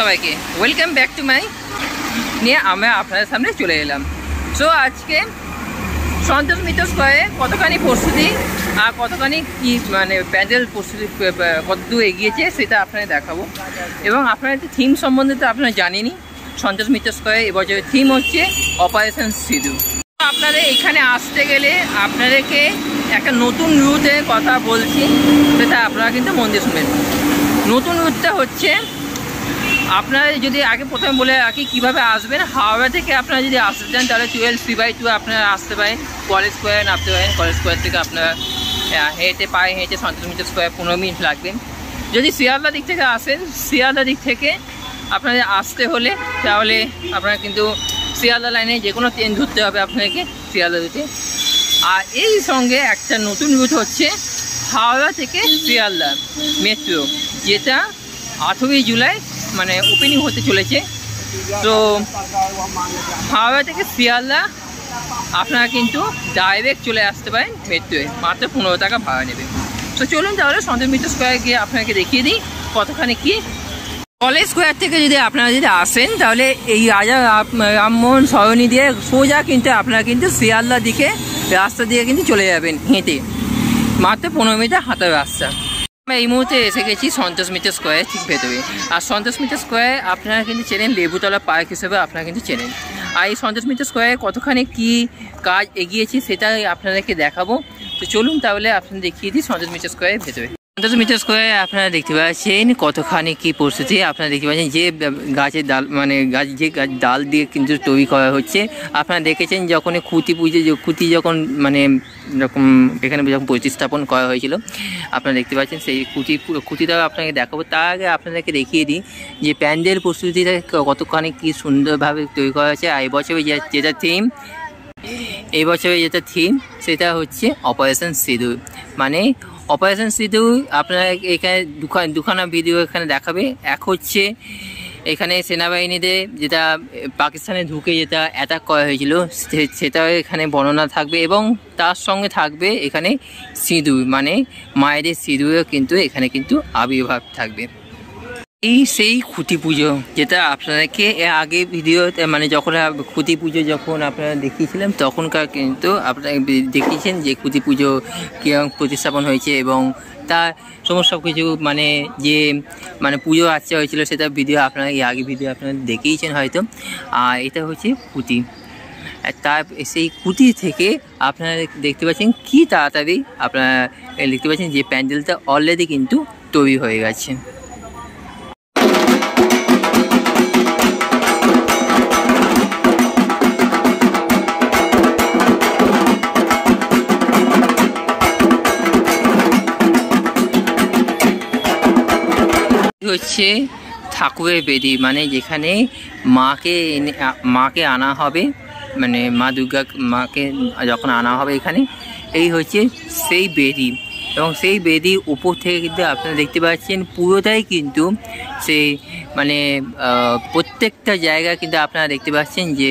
সবাইকে welcome back to my নিয়ে আমি আপনাদের সামনে চলে এলাম। সো আজকে সন্তোষ মিত্র স্কোয়ারে কতখানি প্রস্তুতি আর কতখানি কি মানে প্যান্ডেল প্রস্তুতি কতদূর এগিয়েছে সেটা আপনাদের দেখাবো। এবং আপনাদের থিম সম্বন্ধে তো আপনারা জানেনই, সন্তোষ মিত্র স্কোয়ারে এবছরের থিম হচ্ছে অপারেশন সিঁদু। আপনাদের এখানে আসতে গেলে আপনাদেরকে একটা নতুন রুটে কথা বলছি, সেটা আপনারা কিন্তু মন দিয়ে শুনবেন। নতুন রুটটা হচ্ছে আপনারা যদি আগে প্রথমে বলে রাখি কীভাবে আসবেন। হাওড়া থেকে আপনারা যদি আসতে চান তাহলে 12C/2 আপনারা আসতে পারেন, কলেজ স্কোয়ারে নামতে পারেন। কলেজ স্কোয়ার থেকে আপনারা হেঁটে সন্তোষ মিত্র স্কোয়ার 15 মিনিট লাগবেন। যদি শিয়ালদা দিক থেকে আসেন, শিয়ালদা দিক থেকে আপনাদের আসতে হলে তাহলে আপনারা কিন্তু শিয়ালদা লাইনে যে কোনো ট্রেন ধরতে হবে আপনাকে শিয়ালদা রুটে। আর এই সঙ্গে একটা নতুন রুট হচ্ছে হাওড়া থেকে শিয়ালদা মেট্রো, যেটা 18ই জুলাই মানে ওপেনিং হতে চলেছে। তো হাওড়া থেকে শিয়ালদা আপনারা কিন্তু ডাইরেক্ট চলে আসতে পারেন মেট্রোয়, মাত্র 15 টাকা ভাড়া নেবে। তো চলুন তাহলে সন্তোষ মিত্র স্কোয়ারে গিয়ে আপনাকে দেখিয়ে দিই কতখানি কি। কলেজ স্কোয়ার থেকে যদি আপনারা যদি আসেন তাহলে এই রাজা রামমোহন সরণি দিয়ে সোজা কিন্তু আপনারা কিন্তু শিয়ালদার দিকে রাস্তা দিয়ে কিন্তু চলে যাবেন হেঁটে, মাত্র 15 মিনিট হাঁটার রাস্তা। আমরা এই মুহূর্তে এসে গেছি সন্তোষ মিত্র স্কোয়ারের ঠিক ভেতরে। আর সন্তোষ মিত্র স্কোয়ারে আপনারা কিন্তু চেনেন লেবুতলা পার্ক হিসেবে আপনারা কিন্তু চেনেন। আর এই সন্তোষ মিত্র স্কোয়ারে কতখানি কি কাজ এগিয়েছে সেটাই আপনাদেরকে দেখাবো। তো চলুন তাহলে আপনাদের দেখিয়ে দিই সন্তোষ মিত্র স্কোয়ারের ভেতরে। সন্তোষ মিত্র স্কোয়ারে আপনারা দেখতে পাচ্ছেন কতখানি কি প্রস্তুতি। আপনারা দেখতে পাচ্ছেন যে গাছের ডাল মানে যে ডাল দিয়ে কিন্তু তৈরি করা হচ্ছে। আপনারা দেখেছেন যখন খুঁটি যখন মানে এরকম এখানে যখন প্রতিস্থাপন করা হয়েছিল, আপনারা দেখতে পাচ্ছেন সেই খুঁটিটাও আপনাকে দেখাবো। তার আগে আপনাদেরকে দেখিয়ে দিই যে প্যান্ডেল প্রস্তুতিটা কতখানি কি সুন্দরভাবে তৈরি করা হয়েছে। আর এবছরে যেটা থিম সেটা হচ্ছে অপারেশন সিঁদু। মানে অপারেশন সিঁদু আপনারা এখানে দুখানা ভিডিও এখানে দেখাবে। এক হচ্ছে এখানে সেনাবাহিনীদের যেটা পাকিস্তানে ঢুকে যেটা অ্যাটাক করা হয়েছিল সেটাও এখানে বর্ণনা থাকবে, এবং তার সঙ্গে থাকবে এখানে সিঁদুর মানে মায়েদের সিঁদুরও কিন্তু এখানে কিন্তু আবির্ভাব থাকবে। সেই খুঁটি পুজো যেটা আপনাদেরকে আগে ভিডিওতে মানে যখন খুঁটি পুজো যখন আপনারা দেখিয়েছিলাম তখনকার কিন্তু আপনারা দেখিয়েছেন যে খুঁটি পুজো কীরকম প্রতিস্থাপন হয়েছে, এবং তার সমস্ত কিছু মানে যে মানে পুজো আর্চা হয়েছিল সেটা ভিডিও আপনারা আগে ভিডিও আপনারা দেখিয়েছেন হয়তো। আর এটা হচ্ছে খুঁটি। তার সেই খুঁটি থেকে আপনারা দেখতে পাচ্ছেন কি তাড়াতাড়ি আপনারা দেখতে পাচ্ছেন যে প্যান্ডেলটা অলরেডি কিন্তু তৈরি হয়ে গেছে। হচ্ছে ঠাকুরের বেদি, মানে যেখানে মাকে আনা হবে, মানে মা দুর্গা মাকে যখন আনা হবে এখানে, এই হচ্ছে সেই বেদি। এবং সেই বেদির উপর থেকে কিন্তু আপনারা দেখতে পাচ্ছেন পুরোটাই কিন্তু সেই মানে প্রত্যেকটা জায়গায় কিন্তু আপনারা দেখতে পাচ্ছেন যে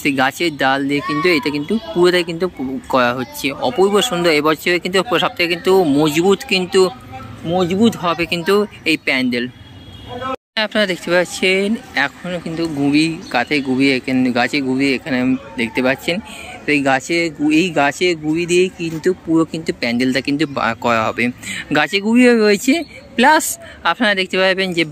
সেই গাছের ডাল দিয়ে কিন্তু এটা কিন্তু পুরোটাই কিন্তু করা হচ্ছে। অপূর্ব সুন্দর। এবছরে কিন্তু সবথেকে কিন্তু মজবুত হবে কিন্তু এই প্যান্ডেল। আপনারা দেখতে পাচ্ছেন এখনও কিন্তু গাছে গুবি এখানে দেখতে পাচ্ছেন। এই গাছে গুবি দিয়েই কিন্তু পুরো কিন্তু প্যান্ডেলটা কিন্তু করা হবে। গাছে গুবিও রয়েছে, প্লাস আপনারা দেখতে পাবেন যে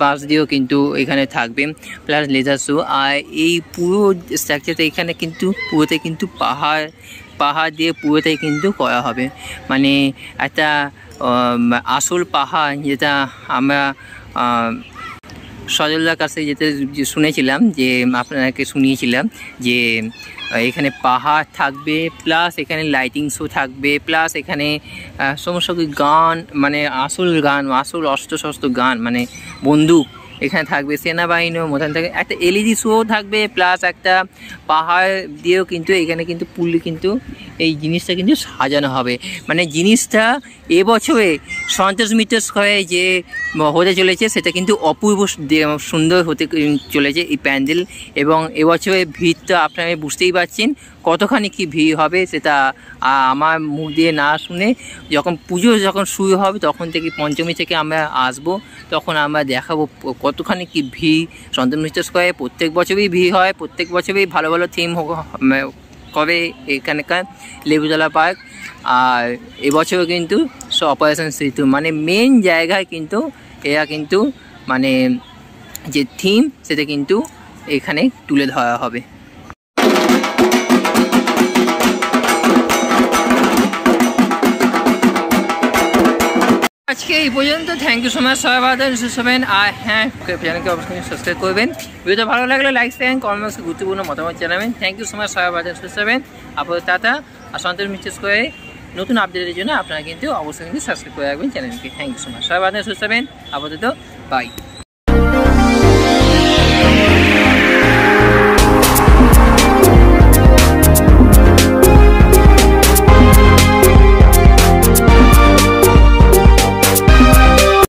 বাঁশ দিয়েও কিন্তু এখানে থাকবে, প্লাস লেজার শো। আর এই পুরো স্ট্রাকচারটা এখানে কিন্তু পুরোতে কিন্তু পাহাড় দিয়ে পুরোটাই কিন্তু করা হবে। মানে একটা আসল পাহাড় যেটা আমরা সজলদার কাছে যেটা শুনেছিলাম, যে আপনাকে শুনিয়েছিলাম যে এখানে পাহাড় থাকবে, প্লাস এখানে লাইটিং শো থাকবে, প্লাস এখানে সমস্ত গান মানে আসল অস্ত্র গান মানে বন্দুক এখানে থাকবে। সেনাবাহিনীও মোতায়েন থাকবে, একটা LED শো থাকবে, প্লাস একটা পাহাড় দিয়েও কিন্তু এখানে কিন্তু পুলি কিন্তু এই জিনিসটা কিন্তু সাজানো হবে। মানে জিনিসটা এবছরে সন্তোষ মিত্র স্কোয়ারে যে হতে চলেছে সেটা কিন্তু অপূর্ব সুন্দর হতে চলেছে এই প্যান্ডেল। এবং এবছরে ভিড়টা আপনারা বুঝতেই পারছেন কতখানি কি ভিড় হবে সেটা আমার মুখ দিয়ে না শুনে যখন পুজো যখন শুরু হবে তখন থেকে পঞ্চমী থেকে আমরা আসবো, তখন আমরা দেখাবো কতখানি কি ভিড় শান্তনু মিত্র স্কোয়ারে। প্রত্যেক বছরই ভিড় হয়, প্রত্যেক বছরই ভালো ভালো থিম করে এখানকার লেবুতলা পার্ক। আর এবছরও কিন্তু অপারেশন সেতু মানে মেন জায়গায় কিন্তু এরা কিন্তু মানে যে থিম সেটা কিন্তু এখানে তুলে ধরা হবে। আজকে এই পর্যন্ত। থ্যাংক ইউ সো মাচ সবাই ভালো থাকবেন, সুস্থ থাকবেন। আর হ্যাঁ, চ্যানেলকে অবশ্যই সাবস্ক্রাইব করবেন। ভিডিওটা ভালো লাগলে লাইক দেন, কমেন্টসে গুরুত্বপূর্ণ মতামত জানাবেন। থ্যাংক ইউ সো মাচ সবাই ভালো থাকবেন, সুস্থ থাকবেন। আপাতত টাটা। আর শান্তনু মিত্র স্কোয়ারে নতুন আপডেটের জন্য আপনারা কিন্তু অবশ্যই কিন্তু সাবস্ক্রাইব করে রাখবেন চ্যানেলকে। থ্যাংক ইউ সো মাচ সবাই ভালো থাকবেন, সুস্থ থাকবেন। আপাতত বাই।